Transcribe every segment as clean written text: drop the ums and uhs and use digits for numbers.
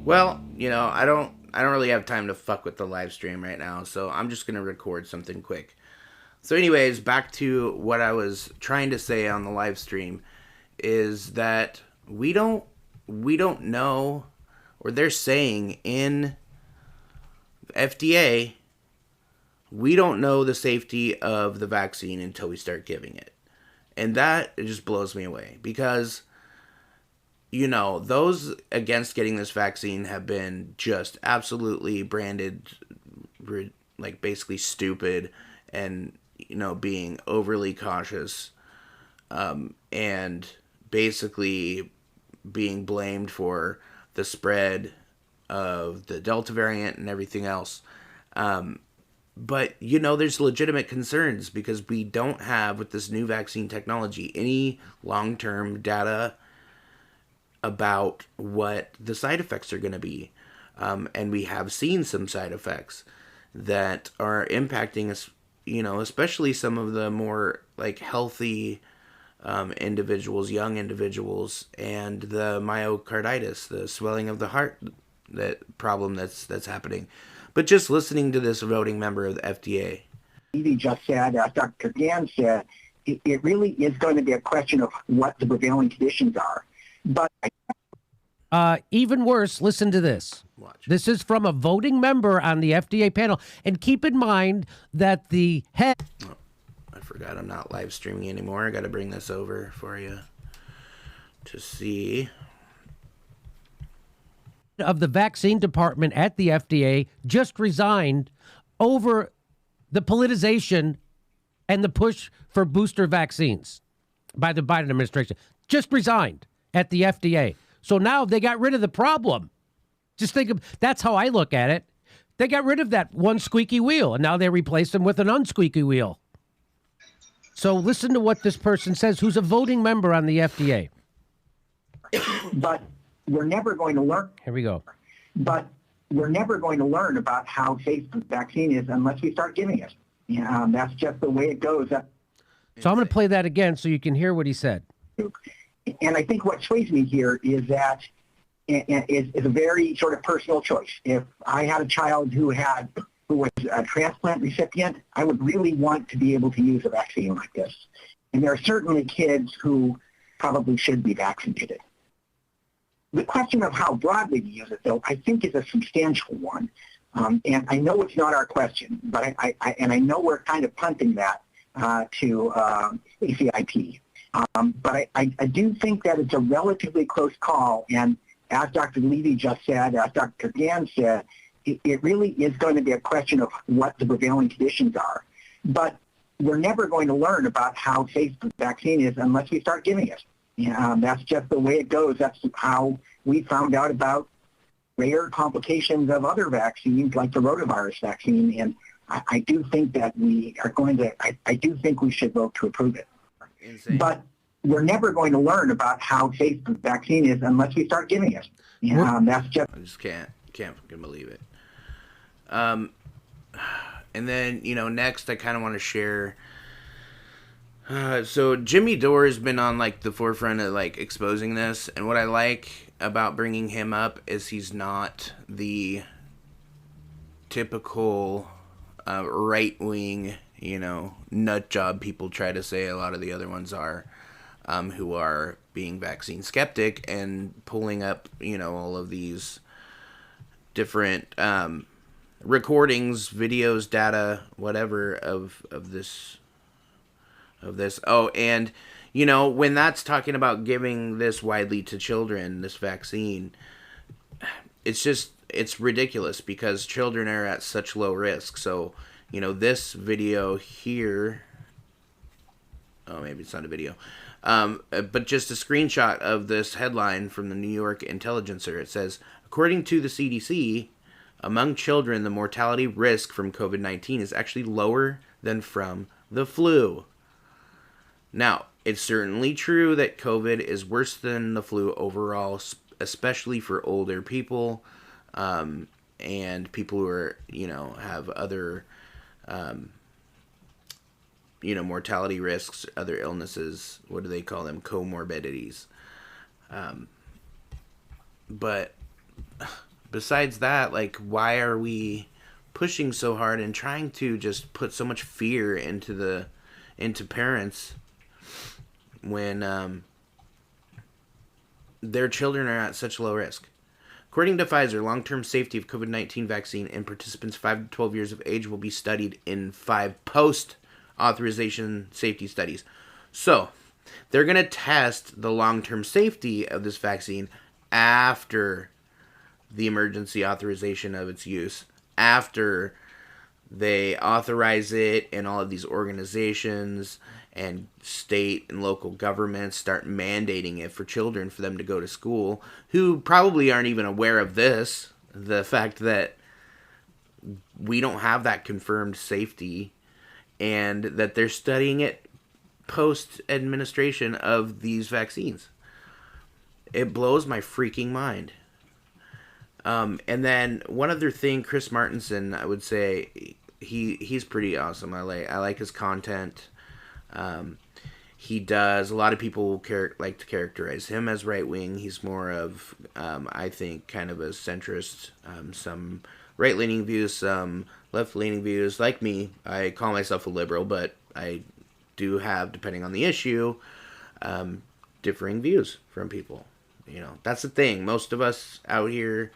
Well, I don't really have time to fuck with the live stream right now, so I'm just gonna record something quick. So, anyways, back to what I was trying to say on the live stream is that we don't know, or they're saying in FDA, we don't know the safety of the vaccine until we start giving it. And that, it just blows me away because, those against getting this vaccine have been just absolutely branded, like basically stupid and, being overly cautious, and basically being blamed for the spread of the Delta variant and everything else. But, there's legitimate concerns because we don't have, with this new vaccine technology, any long-term data about what the side effects are going to be. And we have seen some side effects that are impacting us, especially some of the more, like, healthy individuals, young individuals, and the myocarditis, the swelling of the heart, that problem that's happening. But just listening to this voting member of the FDA. He just said, Dr. Gann said, it really is going to be a question of what the prevailing conditions are. But even worse, listen to this. Watch. This is from a voting member on the FDA panel. And keep in mind that the head... Oh, I forgot I'm not live streaming anymore. I got to bring this over for you to see. Of the vaccine department at the FDA just resigned over the politicization and the push for booster vaccines by the Biden administration. Just resigned at the FDA. So now they got rid of the problem. Just think of, that's how I look at it. They got rid of that one squeaky wheel and now they replace them with an unsqueaky wheel. So listen to what this person says, who's a voting member on the FDA. But we're never going to learn. Here we go. But we're never going to learn about how safe the vaccine is unless we start giving it. That's just the way it goes. So I'm going to play that again so you can hear what he said. And I think what sways me here is that is a very sort of personal choice. If I had a child who was a transplant recipient, I would really want to be able to use a vaccine like this. And there are certainly kids who probably should be vaccinated. The question of how broadly to use it, though, I think is a substantial one. And I know it's not our question, but I know we're kind of punting that to ACIP. But I do think that it's a relatively close call. And as Dr. Levy just said, as Dr. Gann said, it really is going to be a question of what the prevailing conditions are. But we're never going to learn about how safe the vaccine is unless we start giving it. That's just the way it goes. That's how we found out about rare complications of other vaccines like the rotavirus vaccine. And I do think that we are going to, I do think we should vote to approve it. Insane. But we're never going to learn about how safe the vaccine is unless we start giving it. That's just... I just can't fucking believe it. And then, next I kind of want to share... so Jimmy Dore has been on, like, the forefront of, like, exposing this, and what I like about bringing him up is he's not the typical right-wing, nut job people try to say a lot of the other ones are, who are being vaccine skeptic and pulling up, all of these different recordings, videos, data, whatever, of this. Oh, and, when that's talking about giving this widely to children, this vaccine, it's ridiculous because children are at such low risk. So, this video here, oh, maybe it's not a video, but just a screenshot of this headline from the New York Intelligencer. It says, according to the CDC, among children, the mortality risk from COVID-19 is actually lower than from the flu. Now, it's certainly true that COVID is worse than the flu overall, especially for older people, and people who are, have other, mortality risks, other illnesses. What do they call them? Comorbidities. But besides that, like, why are we pushing so hard and trying to just put so much fear into parents when their children are at such low risk? According to Pfizer, long-term safety of COVID-19 vaccine in participants 5 to 12 years of age will be studied in 5 post-authorization safety studies. So, they're going to test the long-term safety of this vaccine after the emergency authorization of its use, after they authorize it and all of these organizations and state and local governments start mandating it for children for them to go to school, who probably aren't even aware of this, the fact that we don't have that confirmed safety, and that they're studying it post administration of these vaccines. It blows my freaking mind. And then one other thing, Chris Martenson, I would say he's pretty awesome. I like his content. He does. A lot of people like to characterize him as right wing. He's more of, I think, kind of a centrist. Some right leaning views, some left leaning views. Like me, I call myself a liberal, but I do have, depending on the issue, differing views from people. You know, that's the thing. Most of us out here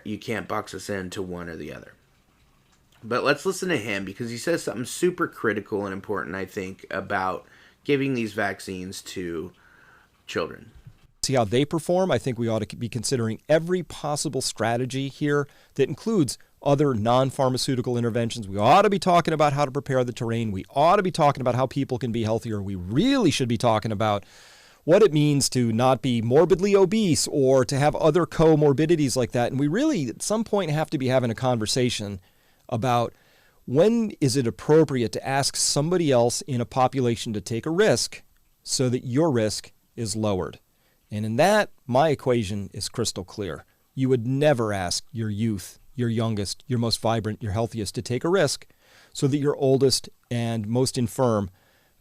you can't box us into one or the other. But let's listen to him, because he says something super critical and important, I think, about giving these vaccines to children. See how they perform. I think we ought to be considering every possible strategy here that includes other non-pharmaceutical interventions. We ought to be talking about how to prepare the terrain. We ought to be talking about how people can be healthier. We really should be talking about what it means to not be morbidly obese or to have other comorbidities like that. And we really, at some point, have to be having a conversation about when is it appropriate to ask somebody else in a population to take a risk so that your risk is lowered. And in that, my equation is crystal clear. You would never ask your youth, your youngest, your most vibrant, your healthiest to take a risk so that your oldest and most infirm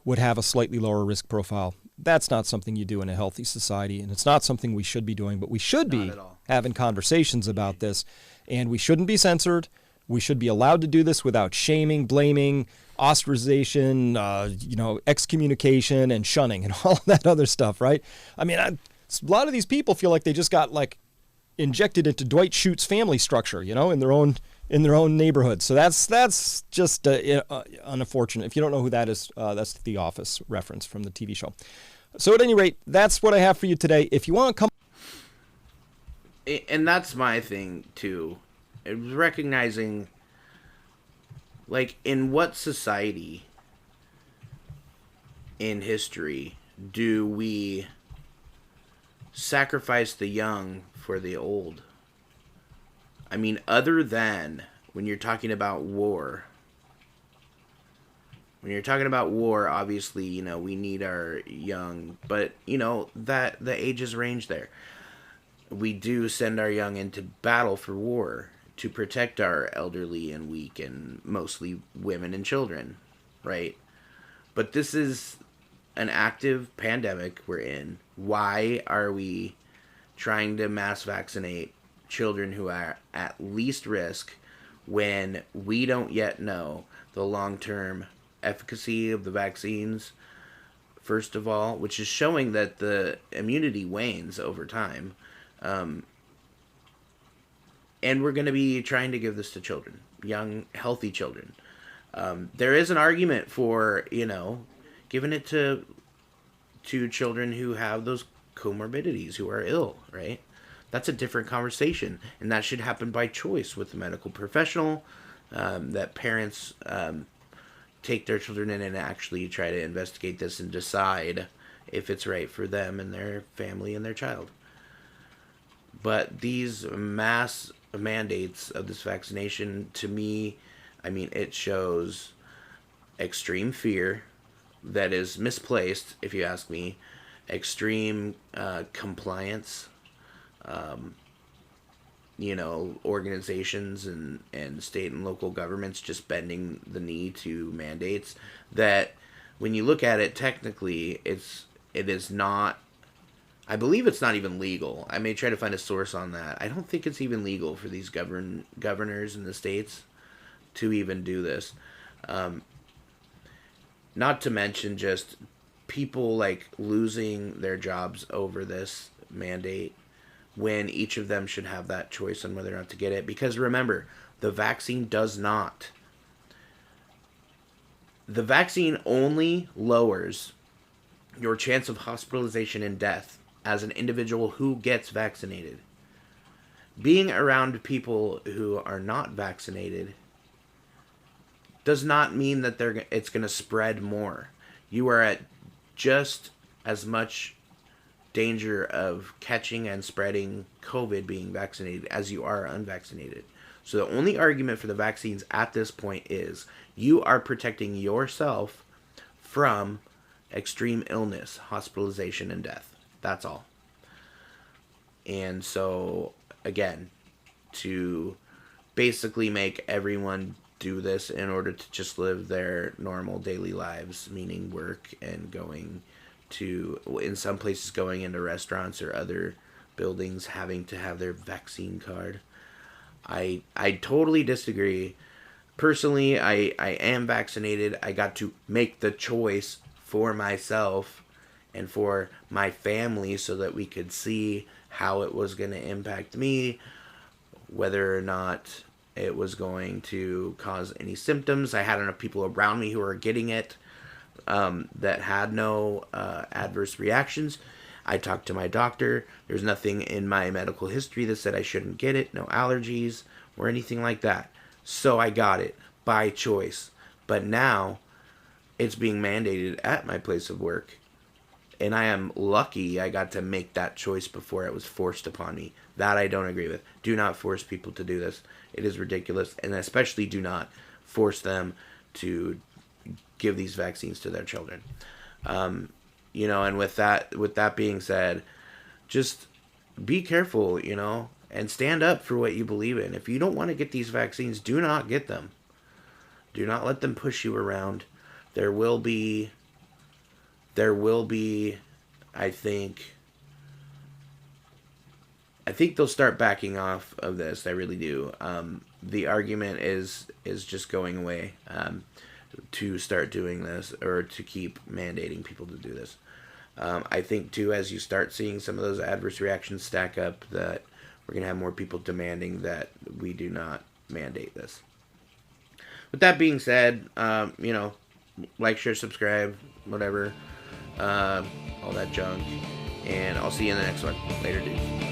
would have a slightly lower risk profile. That's not something you do in a healthy society, and it's not something we should be doing, but we should be having conversations about this, and we shouldn't be censored. We should be allowed to do this without shaming, blaming, ostracization, excommunication and shunning and all of that other stuff, right? I mean, a lot of these people feel like they just got injected into Dwight Schute's family structure, in their own neighborhood. So that's just unfortunate. If you don't know who that is, that's the Office reference from the TV show. So at any rate, that's what I have for you today. If you want to come, and that's my thing too. It was recognizing, in what society in history do we sacrifice the young for the old? I mean, other than when you're talking about war. When you're talking about war, obviously, we need our young, but, that the ages range there. We do send our young into battle for war to protect our elderly and weak and mostly women and children, right? But this is an active pandemic we're in. Why are we trying to mass vaccinate children who are at least risk when we don't yet know the long-term efficacy of the vaccines, first of all, which is showing that the immunity wanes over time. And we're going to be trying to give this to children, young, healthy children. There is an argument for, giving it to children who have those comorbidities, who are ill, right? That's a different conversation, and that should happen by choice with the medical professional, that parents take their children in and actually try to investigate this and decide if it's right for them and their family and their child. But these mass mandates of this vaccination, to me, it shows extreme fear that is misplaced, if you ask me, extreme compliance, organizations and state and local governments just bending the knee to mandates that, when you look at it technically, it is not I believe it's not even legal. I may try to find a source on that. I don't think it's even legal for these governors in the states to even do this. Not to mention just people like losing their jobs over this mandate when each of them should have that choice on whether or not to get it. Because remember, the vaccine only lowers your chance of hospitalization and death as an individual who gets vaccinated. Being around people who are not vaccinated does not mean that it's going to spread more. You are at just as much danger of catching and spreading COVID being vaccinated as you are unvaccinated. So the only argument for the vaccines at this point is you are protecting yourself from extreme illness, hospitalization, and death. That's all. And so, again, to basically make everyone do this in order to just live their normal daily lives, meaning work and going to, in some places, going into restaurants or other buildings, having to have their vaccine card. I totally disagree. Personally, I am vaccinated. I got to make the choice for myself and for my family so that we could see how it was going to impact me, whether or not it was going to cause any symptoms. I had enough people around me who were getting it that had no adverse reactions. I talked to my doctor. There's nothing in my medical history that said I shouldn't get it, no allergies or anything like that. So I got it by choice. But now it's being mandated at my place of work. And I am lucky I got to make that choice before it was forced upon me. That I don't agree with. Do not force people to do this. It is ridiculous. And especially do not force them to give these vaccines to their children. You know, and with that being said, just be careful, you know, and stand up for what you believe in. If you don't want to get these vaccines, do not get them. Do not let them push you around. There will be, I think they'll start backing off of this. I really do. The argument is just going away to start doing this, or to keep mandating people to do this. I think too, as you start seeing some of those adverse reactions stack up, that we're going to have more people demanding that we do not mandate this. With that being said, you know, like, share, subscribe, whatever, all that junk, and I'll see you in the next one. Later, dudes.